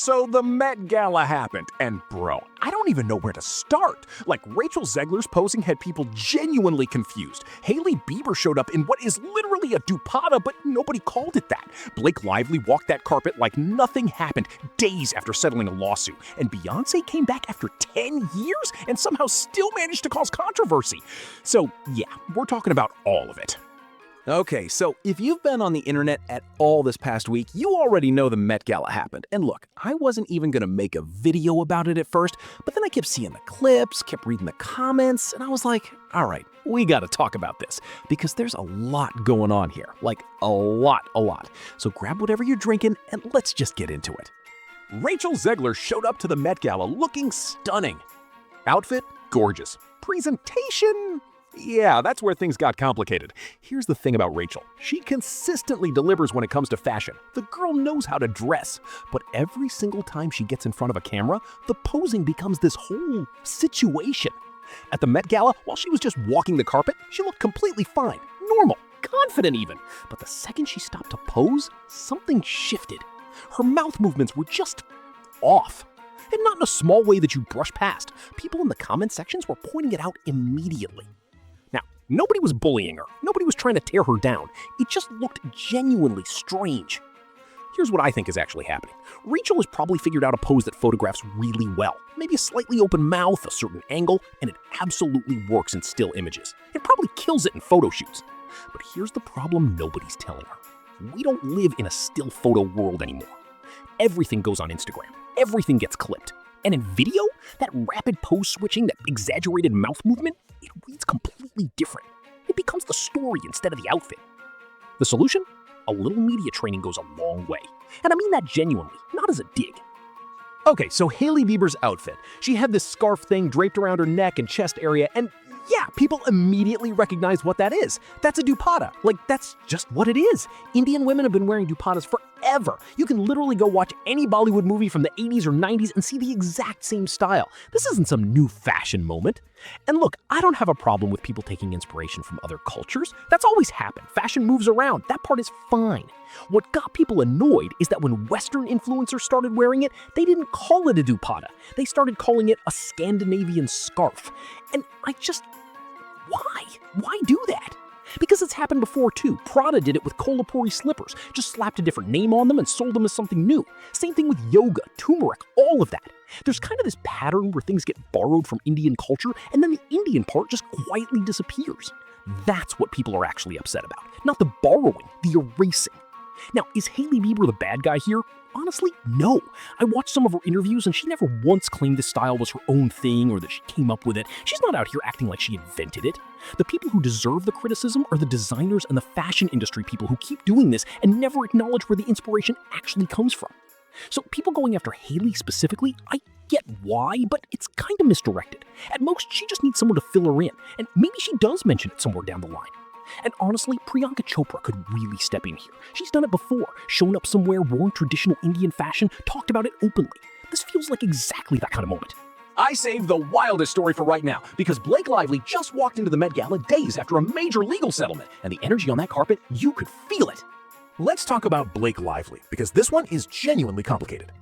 So the Met Gala happened, and bro, I don't even know where to start. Like, Rachel Zegler's posing had people genuinely confused. Hailey Bieber showed up in what is literally a dupatta, but nobody called it that. Blake Lively walked that carpet like nothing happened, days after settling a lawsuit. And Beyoncé came back after 10 years and somehow still managed to cause controversy. So yeah, we're talking about all of it. Okay, so if you've been on the internet at all this past week, you already know the Met Gala happened. And look, I wasn't even gonna make a video about it at first, but then I kept seeing the clips, kept reading the comments, and I was like, all right, we gotta talk about this, because there's a lot going on here, like a lot. So grab whatever you're drinking and let's just get into it. Rachel Zegler showed up to the Met Gala looking stunning. Outfit, gorgeous. Presentation, yeah, that's where things got complicated. Here's the thing about Rachel. She consistently delivers when it comes to fashion. The girl knows how to dress. But every single time she gets in front of a camera, the posing becomes this whole situation. At the Met Gala, while she was just walking the carpet, she looked completely fine, normal, confident even. But the second she stopped to pose, something shifted. Her mouth movements were just off. And not in a small way that you brush past. People in the comment sections were pointing it out immediately. Now, nobody was bullying her. Nobody was trying to tear her down. It just looked genuinely strange. Here's what I think is actually happening. Rachel has probably figured out a pose that photographs really well. Maybe a slightly open mouth, a certain angle, and it absolutely works in still images. It probably kills it in photo shoots. But here's the problem nobody's telling her. We don't live in a still photo world anymore. Everything goes on Instagram. Everything gets clipped. And in video, that rapid pose switching, that exaggerated mouth movement, it reads completely different. It becomes the story instead of the outfit. The solution? A little media training goes a long way. And I mean that genuinely, not as a dig. Okay, so Hailey Bieber's outfit. She had this scarf thing draped around her neck and chest area, and yeah, people immediately recognize what that is. That's a dupatta. Like, that's just what it is. Indian women have been wearing dupattas forever. You can literally go watch any Bollywood movie from the 80s or 90s and see the exact same style. This isn't some new fashion moment. And look, I don't have a problem with people taking inspiration from other cultures. That's always happened. Fashion moves around. That part is fine. What got people annoyed is that when Western influencers started wearing it, they didn't call it a dupatta. They started calling it a Scandinavian scarf. And why? Why do that? Because it's happened before too. Prada did it with Kolhapuri slippers, just slapped a different name on them and sold them as something new. Same thing with yoga, turmeric, all of that. There's kind of this pattern where things get borrowed from Indian culture and then the Indian part just quietly disappears. That's what people are actually upset about, not the borrowing, the erasing. Now, is Hailey Bieber the bad guy here? Honestly, no. I watched some of her interviews and she never once claimed this style was her own thing or that she came up with it. She's not out here acting like she invented it. The people who deserve the criticism are the designers and the fashion industry people who keep doing this and never acknowledge where the inspiration actually comes from. So people going after Hailey specifically, I get why, but it's kind of misdirected. At most, she just needs someone to fill her in, and maybe she does mention it somewhere down the line. And honestly, Priyanka Chopra could really step in here. She's done it before, shown up somewhere, worn traditional Indian fashion, talked about it openly. This feels like exactly that kind of moment. I saved the wildest story for right now, because Blake Lively just walked into the Met Gala days after a major legal settlement, and the energy on that carpet, you could feel it. Let's talk about Blake Lively, because this one is genuinely complicated.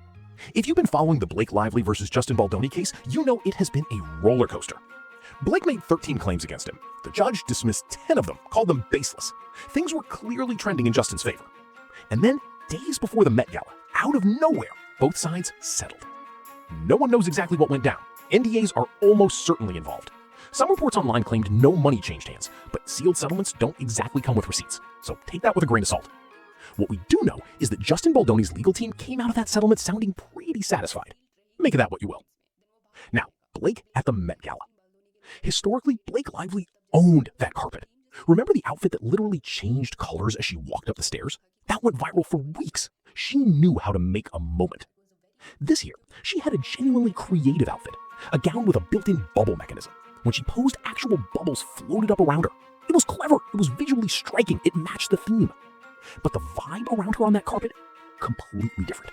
If you've been following the Blake Lively versus Justin Baldoni case, you know it has been a roller coaster. Blake made 13 claims against him. The judge dismissed 10 of them, called them baseless. Things were clearly trending in Justin's favor. And then, days before the Met Gala, out of nowhere, both sides settled. No one knows exactly what went down. NDAs are almost certainly involved. Some reports online claimed no money changed hands, but sealed settlements don't exactly come with receipts, so take that with a grain of salt. What we do know is that Justin Baldoni's legal team came out of that settlement sounding pretty satisfied. Make of that what you will. Now, Blake at the Met Gala. Historically, Blake Lively owned that carpet. Remember the outfit that literally changed colors as she walked up the stairs? That went viral for weeks. She knew how to make a moment. This year, she had a genuinely creative outfit, a gown with a built-in bubble mechanism. When she posed, actual bubbles floated up around her. It was clever, it was visually striking, it matched the theme. But the vibe around her on that carpet, completely different.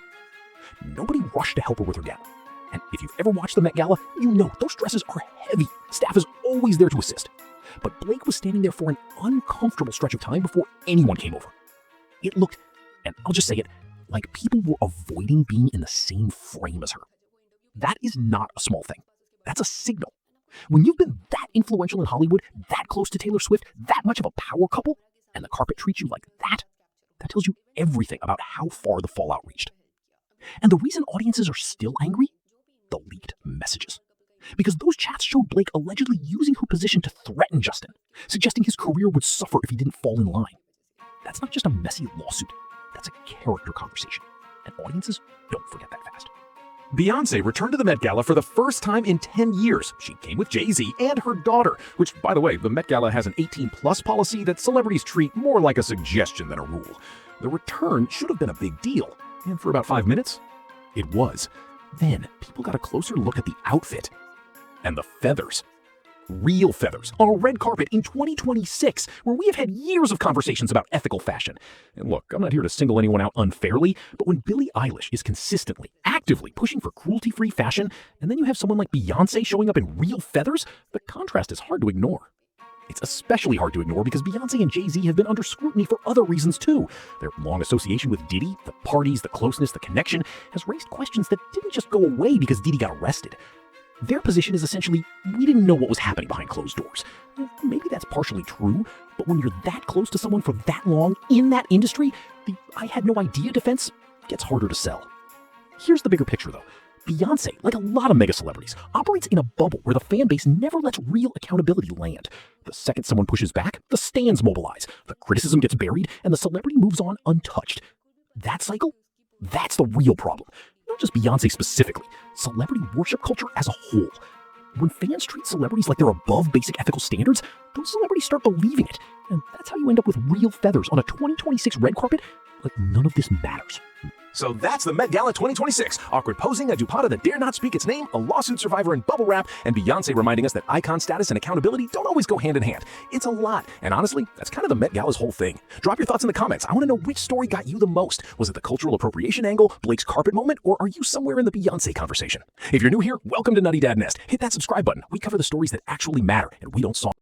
Nobody rushed to help her with her gown. And if you've ever watched the Met Gala, you know those dresses are heavy. Staff is always there to assist. But Blake was standing there for an uncomfortable stretch of time before anyone came over. It looked, and I'll just say it, Like people were avoiding being in the same frame as her. That is not a small thing. That's a signal. When you've been that influential in Hollywood, that close to Taylor Swift, that much of a power couple, and the carpet treats you like that tells you everything about how far the fallout reached. And the reason audiences are still angry? The leaked messages. Because those chats showed Blake allegedly using her position to threaten Justin, suggesting his career would suffer if he didn't fall in line. That's not just a messy lawsuit. That's a character conversation. And audiences don't forget that fast. Beyoncé returned to the Met Gala for the first time in 10 years. She came with Jay-Z and her daughter, which, by the way, the Met Gala has an 18+ policy that celebrities treat more like a suggestion than a rule. The return should have been a big deal, and for about 5 minutes, it was. Then, people got a closer look at the outfit and the feathers. Real feathers on a red carpet in 2026, where we have had years of conversations about ethical fashion. And look, I'm not here to single anyone out unfairly, but when Billie Eilish is consistently, actively pushing for cruelty-free fashion, and then you have someone like Beyoncé showing up in real feathers, the contrast is hard to ignore. It's especially hard to ignore because Beyoncé and Jay-Z have been under scrutiny for other reasons too. Their long association with Diddy, the parties, the closeness, the connection, has raised questions that didn't just go away because Diddy got arrested. Their position is essentially, we didn't know what was happening behind closed doors. Maybe that's partially true, but when you're that close to someone for that long in that industry, the I had no idea defense gets harder to sell. Here's the bigger picture though. Beyoncé, like a lot of mega celebrities, operates in a bubble where the fan base never lets real accountability land. The second someone pushes back, the stands mobilize, the criticism gets buried, and the celebrity moves on untouched. That cycle? That's the real problem. Not just Beyoncé specifically, celebrity worship culture as a whole. When fans treat celebrities like they're above basic ethical standards, those celebrities start believing it. And that's how you end up with real feathers on a 2026 red carpet like none of this matters. So that's the Met Gala 2026. Awkward posing, a dupatta that dare not speak its name, a lawsuit survivor in bubble wrap, and Beyoncé reminding us that icon status and accountability don't always go hand in hand. It's a lot, and honestly, that's kind of the Met Gala's whole thing. Drop your thoughts in the comments. I want to know which story got you the most. Was it the cultural appropriation angle, Blake's carpet moment, or are you somewhere in the Beyoncé conversation? If you're new here, welcome to Nutty Dad Nest. Hit that subscribe button. We cover the stories that actually matter, and we don't solve